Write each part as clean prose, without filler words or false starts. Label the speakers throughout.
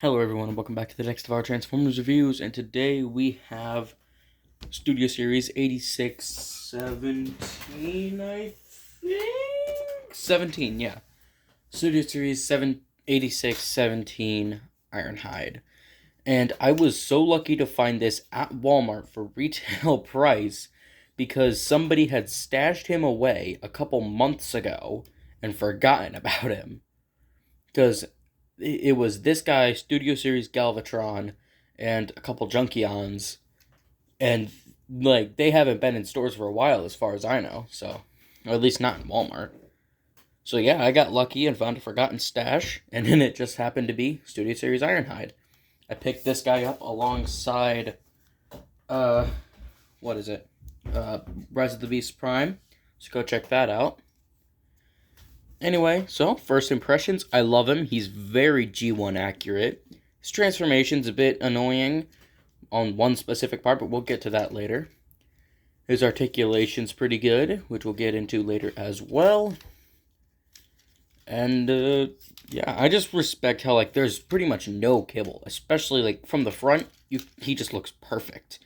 Speaker 1: Hello everyone and welcome back to the next of our Transformers reviews, and today we have Studio Series 8617, I think? 17, yeah. Studio Series 8617 Ironhide. And I was so lucky to find this at Walmart for retail price because somebody had stashed him away a couple months ago and forgotten about him. Because it was this guy, Studio Series Galvatron, and a couple Junkions, and like they haven't been in stores for a while, as far as I know. So, or at least not in Walmart. So yeah, I got lucky and found a forgotten stash, and then it just happened to be Studio Series Ironhide. I picked this guy up alongside, what is it? Rise of the Beast Prime. So go check that out. Anyway, so first impressions, I love him. He's very G1 accurate. His transformation's a bit annoying on one specific part, but we'll get to that later. His articulation's pretty good, which we'll get into later as well. And, yeah, I just respect how, like, there's pretty much no kibble. Especially, like, from the front, he just looks perfect.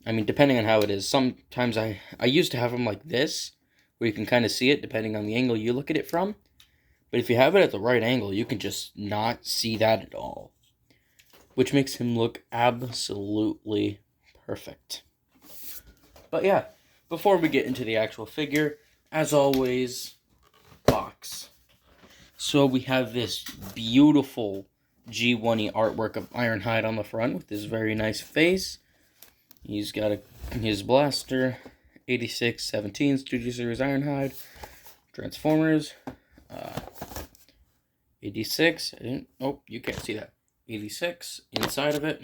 Speaker 1: I mean, depending on how it is. Sometimes I used to have him like this, where you can kind of see it depending on the angle you look at it from. But if you have it at the right angle, you can just not see that at all. Which makes him look absolutely perfect. But yeah, before we get into the actual figure, as always, box. So we have this beautiful G1-y artwork of Ironhide on the front with this very nice face. He's got his blaster, 8617 Studio Series Ironhide, Transformers, 86, you can't see that, 86 inside of it,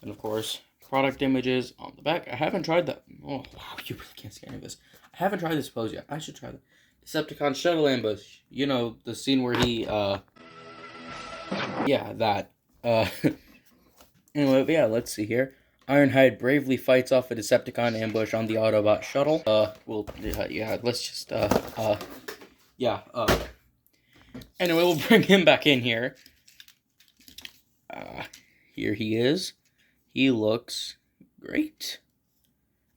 Speaker 1: and of course, product images on the back. I haven't tried that, oh wow, you really can't see any of this. I haven't tried this pose yet. I should try that. Decepticon Shuttle Ambush, you know, the scene where he, yeah, that, anyway, yeah, let's see here. Ironhide bravely fights off a Decepticon ambush on the Autobot shuttle. Anyway, we'll bring him back in here. Here he is. He looks great.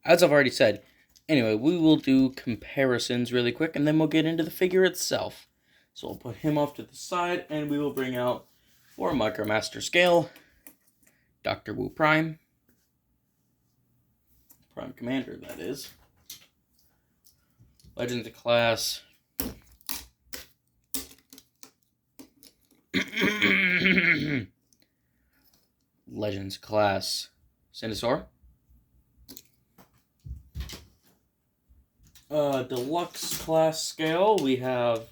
Speaker 1: As I've already said. Anyway, we will do comparisons really quick, and then we'll get into the figure itself. So we'll put him off to the side, and we will bring out, for Micromaster scale, Dr. Wu Prime. Prime Commander, that is. Legends of Class. Legends Class Cinnasaur. Deluxe Class scale, we have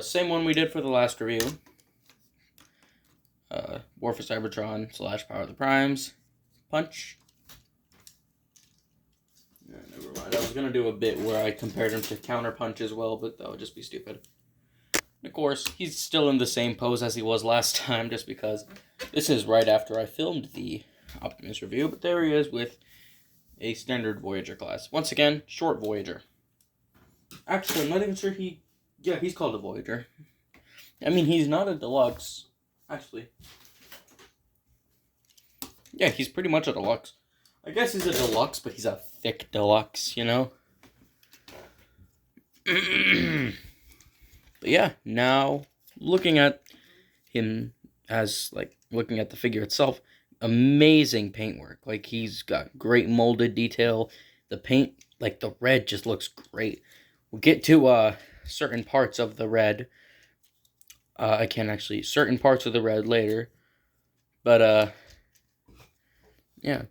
Speaker 1: same one we did for the last review. War for Cybertron / Power of the Primes. Punch. Never mind. I was going to do a bit where I compared him to Counterpunch as well, but that would just be stupid. And of course, he's still in the same pose as he was last time, just because this is right after I filmed the Optimus review, but there he is with a standard Voyager class. Once again, short Voyager. Actually, I'm not even sure he's called a Voyager. I mean, he's not a deluxe, actually. Yeah, he's pretty much a deluxe. I guess he's a deluxe, but he's a thick deluxe, you know? But yeah, now, looking at him as, like, looking at the figure itself, amazing paintwork. Like, he's got great molded detail. The paint, like, the red just looks great. We'll get to, certain parts of the red. Certain parts of the red later. But, yeah.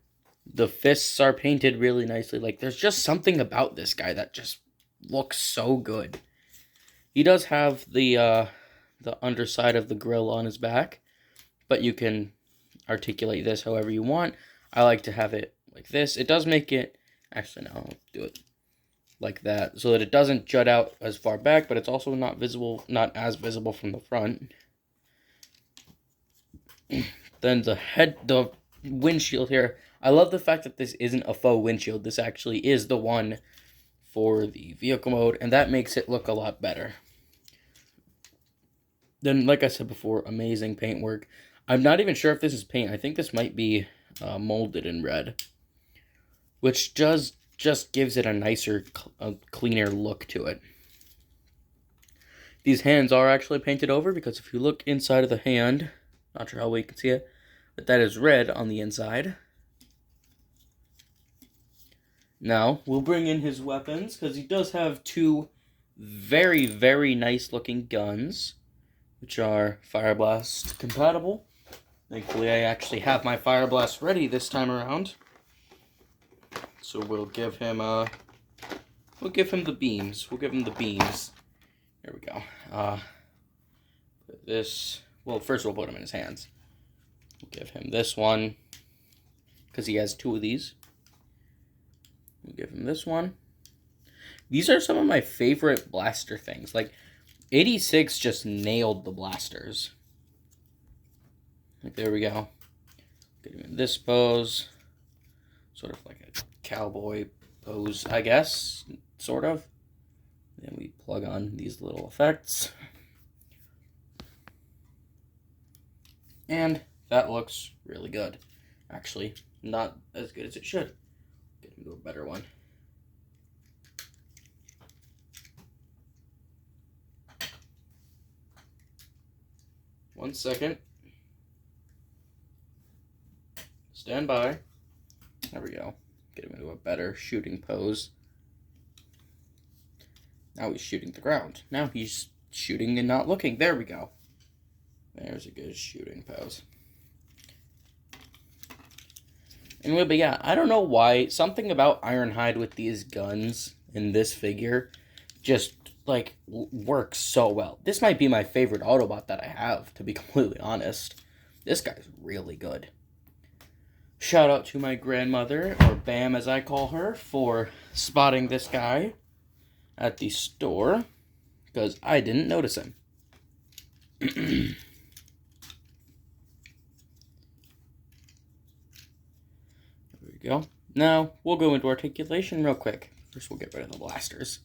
Speaker 1: The fists are painted really nicely. Like, there's just something about this guy that just looks so good. He does have the underside of the grill on his back, but you can articulate this however you want. I like to have it like this. It does make it, actually no, I'll do it like that, so that it doesn't jut out as far back, but it's also not as visible from the front. Then the windshield here. I love the fact that this isn't a faux windshield. This actually is the one for the vehicle mode, and that makes it look a lot better. Then, like I said before, amazing paintwork. I'm not even sure if this is paint. I think this might be molded in red, which just gives it a nicer, cleaner look to it. These hands are actually painted over because if you look inside of the hand, not sure how well you can see it, but that is red on the inside. Now, we'll bring in his weapons because he does have two very, very nice looking guns, which are Fire Blast compatible. Thankfully, I actually have my Fire Blast ready this time around. So we'll give him the beams. We'll give him the beams. There we go. Put this. Well, first we'll put him in his hands. We'll give him this one because he has two of these. We'll give him this one. These are some of my favorite blaster things. Like 86 just nailed the blasters. Like there we go. Get him in this pose. Sort of like a cowboy pose, I guess. Sort of. Then we plug on these little effects. And that looks really good. Actually, not as good as it should. Get him to a better one. One second. Stand by. There we go. Get him into a better shooting pose. Now he's shooting the ground. Now he's shooting and not looking. There we go. There's a good shooting pose. Anyway, but yeah, I don't know why. Something about ironhide with these guns in this figure just, like, works so well. This might be my favorite Autobot that I have, to be completely honest. This guy's really good. Shout out to my grandmother, or Bam as I call her, for spotting this guy at the store, because I didn't notice him. There we go. Now, we'll go into articulation real quick. First, we'll get rid of the blasters.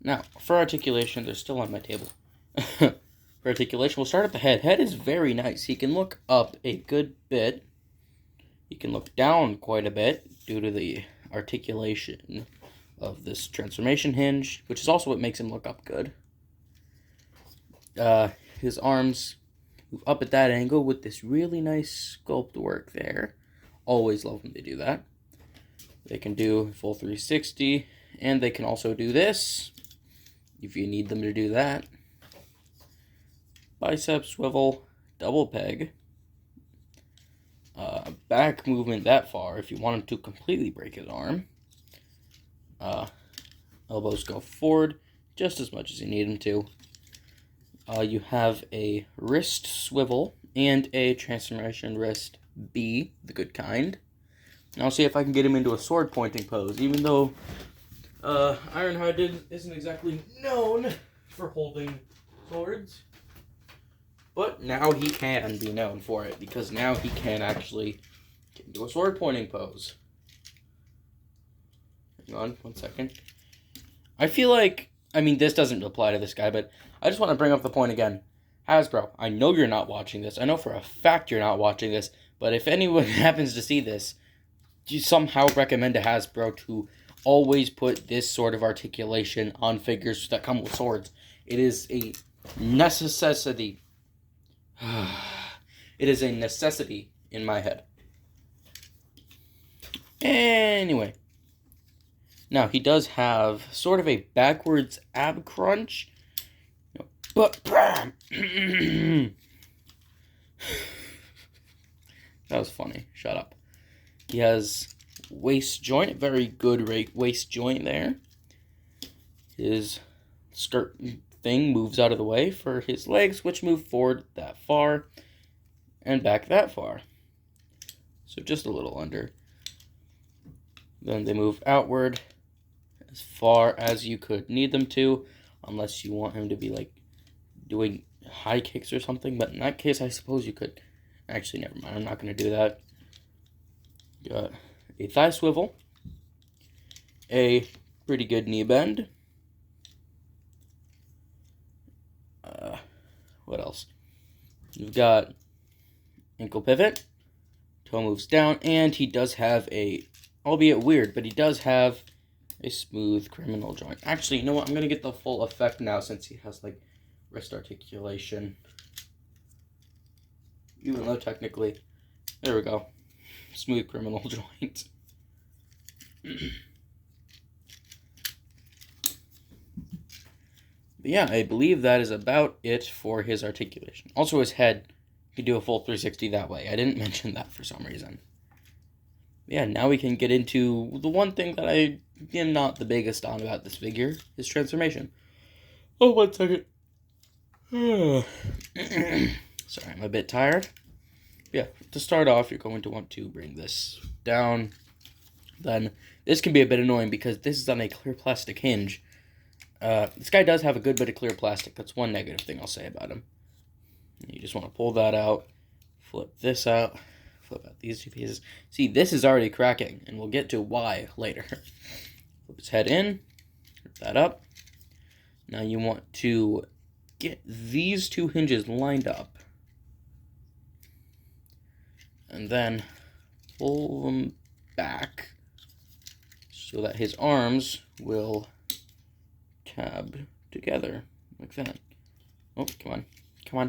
Speaker 1: Now, for articulation, they're still on my table. For articulation, we'll start at the head. Head is very nice. He can look up a good bit. He can look down quite a bit due to the articulation of this transformation hinge, which is also what makes him look up good. His arms move up at that angle with this really nice sculpt work there. Always love when they do that. They can do full 360, and they can also do this if you need them to do that. Bicep swivel, double peg. Back movement that far if you wanted to completely break his arm. Elbows go forward just as much as you need them to. You have a wrist swivel and a transformation wrist B, the good kind. And I'll see if I can get him into a sword pointing pose, even though Ironhide isn't exactly known for holding swords. But now he can be known for it, because now he can actually get into a sword pointing pose. Hang on, one second. I feel like, I mean, this doesn't apply to this guy, but I just want to bring up the point again. Hasbro, I know you're not watching this. I know for a fact you're not watching this, but if anyone happens to see this, you somehow recommend to Hasbro to always put this sort of articulation on figures that come with swords. It is a necessity. It is a necessity in my head. Anyway. Now, he does have sort of a backwards ab crunch. But that was funny. Shut up. He has waist joint, very good waist joint there. His skirt thing moves out of the way for his legs, which move forward that far and back that far. So just a little under. Then they move outward as far as you could need them to, unless you want him to be like doing high kicks or something, but in that case I suppose you could. Actually, never mind, I'm not going to do that. Got a thigh swivel, a pretty good knee bend, what else? You've got ankle pivot, toe moves down, and he does have a, albeit weird, but he does have a smooth criminal joint. Actually, you know what? I'm going to get the full effect now since he has, like, wrist articulation. Even though technically, there we go. Smooth criminal joint. But yeah, I believe that is about it for his articulation. Also, his head, you can do a full 360 that way. I didn't mention that for some reason. Yeah, now we can get into the one thing that I am not the biggest on about this figure, his transformation. Oh, 1 second. Sorry, I'm a bit tired. Yeah, to start off, you're going to want to bring this down. Then, this can be a bit annoying because this is on a clear plastic hinge. This guy does have a good bit of clear plastic. That's one negative thing I'll say about him. You just want to pull that out, flip this out, flip out these two pieces. See, this is already cracking, and we'll get to why later. Flip his head in, rip that up. Now you want to get these two hinges lined up. And then pull them back so that his arms will tab together like that. Oh, come on. Come on.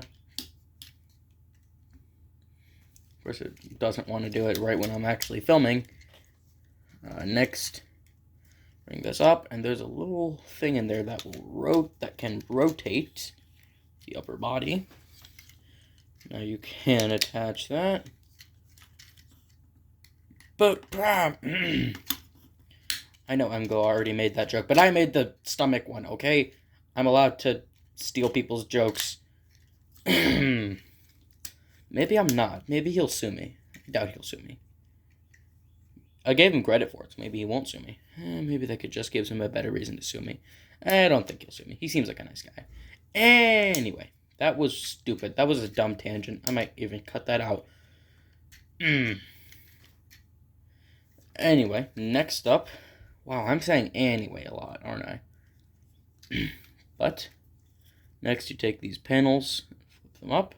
Speaker 1: Of course, it doesn't want to do it right when I'm actually filming. Next, bring this up, and there's a little thing in there that will can rotate the upper body. Now you can attach that. But I know Emgo already made that joke, but I made the stomach one, okay? I'm allowed to steal people's jokes. Maybe I'm not. Maybe he'll sue me. I doubt he'll sue me. I gave him credit for it, so maybe he won't sue me. Maybe that could just give him a better reason to sue me. I don't think he'll sue me. He seems like a nice guy. Anyway, that was stupid. That was a dumb tangent. I might even cut that out. Anyway, next up. Wow, I'm saying anyway a lot, aren't I? But, next you take these panels, flip them up.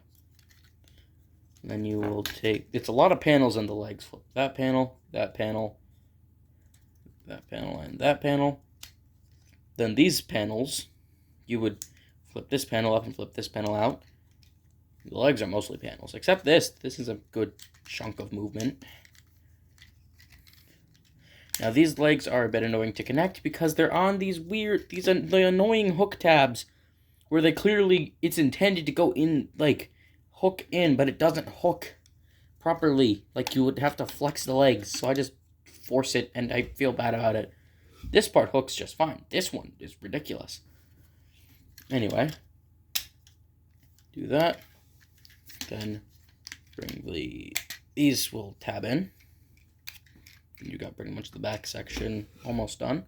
Speaker 1: And then you will take, it's a lot of panels in the legs. Flip that panel, that panel, that panel, and that panel. Then these panels, you would flip this panel up and flip this panel out. The legs are mostly panels, except this. This is a good chunk of movement. Now, these legs are a bit annoying to connect because they're on these the annoying hook tabs where they clearly, it's intended to go in, like, hook in, but it doesn't hook properly. Like, you would have to flex the legs, so I just force it, and I feel bad about it. This part hooks just fine. This one is ridiculous. Anyway, do that. Then bring these will tab in. You got pretty much the back section almost done.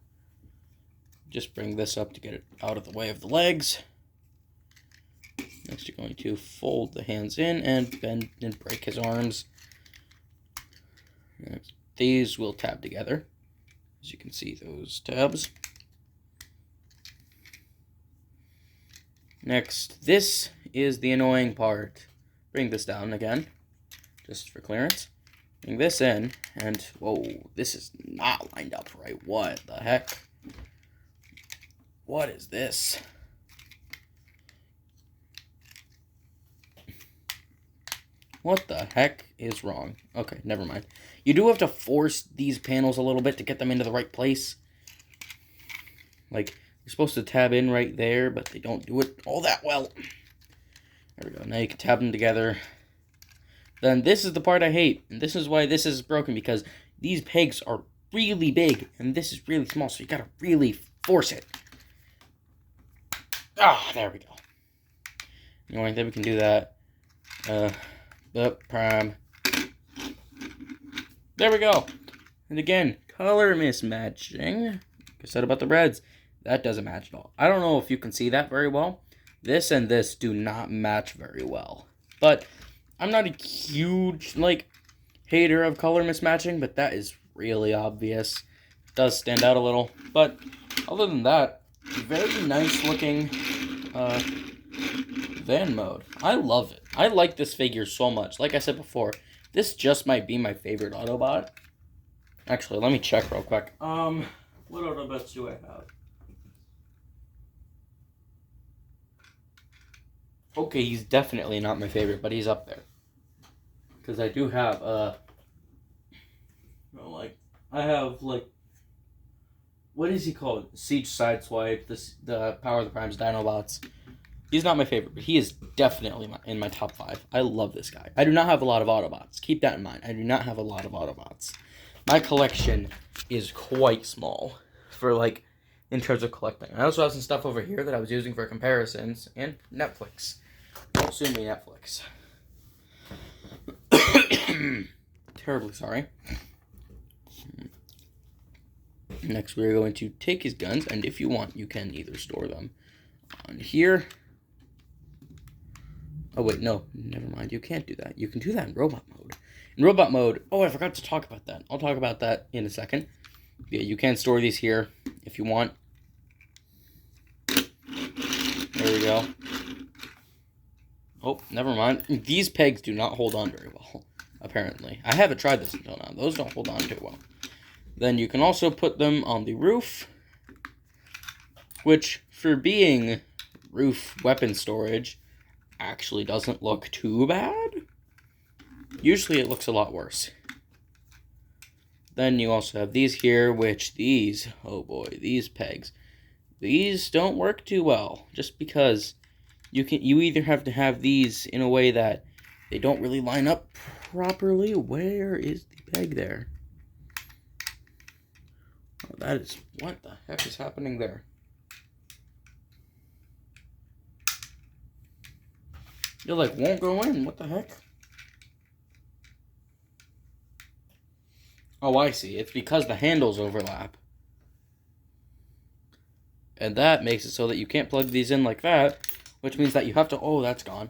Speaker 1: Just bring this up to get it out of the way of the legs. Next, you're going to fold the hands in and bend and break his arms. Next, these will tab together. As you can see, those tabs. Next, this is the annoying part. Bring this down again, just for clearance. Bring this in, and whoa, this is not lined up right. What the heck? What is this? What the heck is wrong? Okay, never mind. You do have to force these panels a little bit to get them into the right place. Like, you're supposed to tab in right there, but they don't do it all that well. There we go. Now you can tab them together. Then this is the part I hate, and this is why this is broken, because these pegs are really big, and this is really small, so you gotta really force it. Ah, there we go. Anyway, then we can do that. Prime. There we go. And again, color mismatching. Like I said about the reds, that doesn't match at all. I don't know if you can see that very well. This and this do not match very well. But I'm not a huge, like, hater of color mismatching, but that is really obvious. It does stand out a little. But other than that, very nice looking van mode. I love it. I like this figure so much. Like I said before, this just might be my favorite Autobot. Actually, let me check real quick. What Autobots do I have? Okay, he's definitely not my favorite, but he's up there. Because I do have, I have, what is he called? Siege Sideswipe, the Power of the Prime's Dinobots. He's not my favorite, but he is definitely in my top 5. I love this guy. I do not have a lot of Autobots. Keep that in mind. I do not have a lot of Autobots. My collection is quite small for, in terms of collecting. I also have some stuff over here that I was using for comparisons, and Netflix. Don't sue me, Netflix. Terribly sorry. Next, we are going to take his guns, and if you want, you can either store them on here. Oh, wait, no, never mind. You can't do that. You can do that in robot mode. In robot mode, oh, I forgot to talk about that. I'll talk about that in a second. Yeah, you can store these here if you want. There we go. Oh, never mind. These pegs do not hold on very well, apparently. I haven't tried this until now. Those don't hold on too well. Then you can also put them on the roof, which, for being roof weapon storage, actually doesn't look too bad. Usually it looks a lot worse. Then you also have these here, which oh boy, these pegs, these don't work too well, just because you either have to have these in a way that they don't really line up properly. Where is the peg there? Oh, what the heck is happening there? You're won't go in, what the heck? Oh, I see. It's because the handles overlap. And that makes it so that you can't plug these in like that, which means that you have to, oh, that's gone.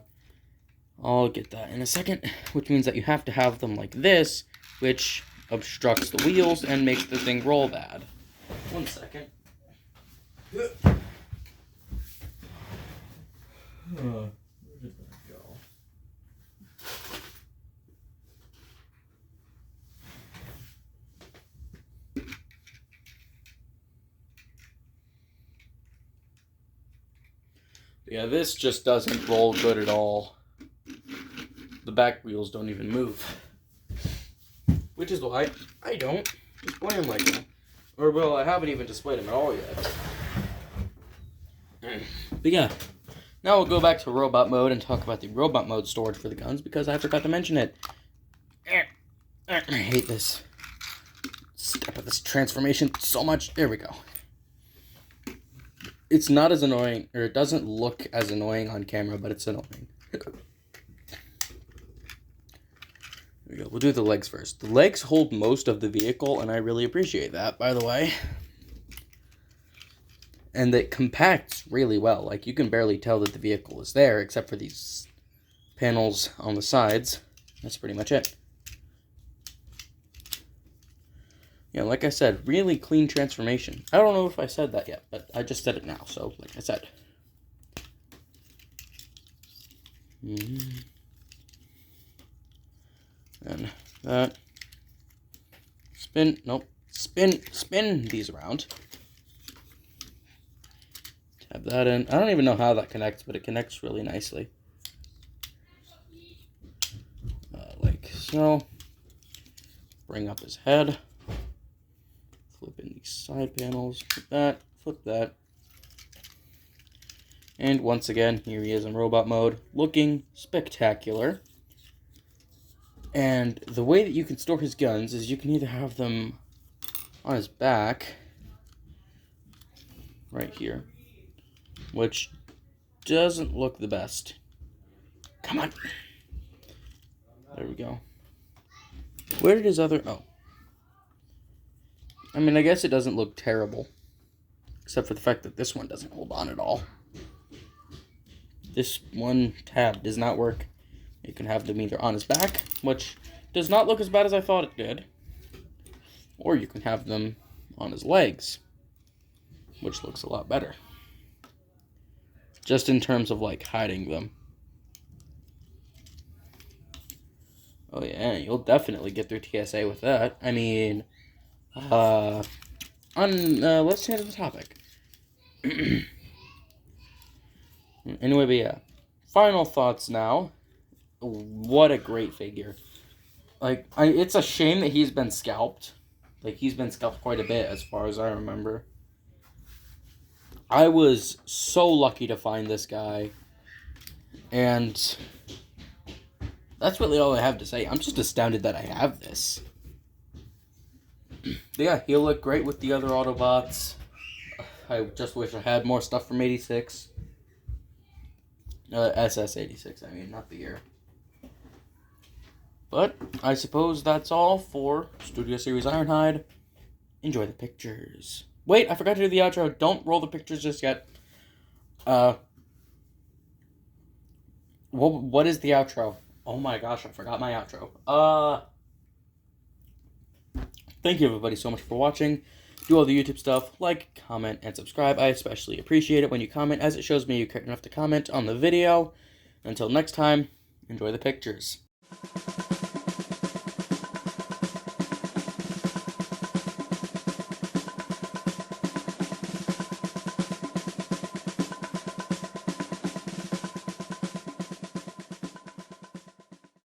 Speaker 1: I'll get that in a second, which means that you have to have them like this, which obstructs the wheels and makes the thing roll bad. 1 second. Where did that go? Yeah, this just doesn't roll good at all. The back wheels don't even move. Which is why I don't display them like that. Or, well, I haven't even displayed them at all yet. But yeah, now we'll go back to robot mode and talk about the robot mode storage for the guns, because I forgot to mention it. I hate this step of this transformation so much. There we go. It's not as annoying, or it doesn't look as annoying on camera, but it's annoying. There we go. We'll do the legs first. The legs hold most of the vehicle, and I really appreciate that, by the way. And it compacts really well. You can barely tell that the vehicle is there, except for these panels on the sides. That's pretty much it. Yeah, like I said, really clean transformation. I don't know if I said that yet, but I just said it now, so like I said. And that. Spin these around. Tab that in. I don't even know how that connects, but it connects really nicely. Like so. Bring up his head. Flip in these side panels. Flip that. And once again, here he is in robot mode, looking spectacular. And the way that you can store his guns is you can either have them on his back, right here, which doesn't look the best. Come on. There we go. Where did his other... Oh. I mean, I guess it doesn't look terrible, except for the fact that this one doesn't hold on at all. This one tab does not work. You can have them either on his back, which does not look as bad as I thought it did, or you can have them on his legs, which looks a lot better. Just in terms of, hiding them. Oh yeah, you'll definitely get through TSA with that. I mean, let's change the topic. Anyway, but yeah. Final thoughts now. What a great figure. Like, it's a shame that he's been scalped. Like, he's been scalped quite a bit, as far as I remember. I was so lucky to find this guy. And that's really all I have to say. I'm just astounded that I have this. But yeah, he'll look great with the other Autobots. I just wish I had more stuff from 86. SS86, I mean, not the year. But I suppose that's all for Studio Series Ironhide. Enjoy the pictures. Wait, I forgot to do the outro. Don't roll the pictures just yet. What is the outro? Oh my gosh, I forgot my outro. Thank you everybody so much for watching. Do all the YouTube stuff, like, comment, and subscribe. I especially appreciate it when you comment, as it shows me you care enough to comment on the video. Until next time, enjoy the pictures.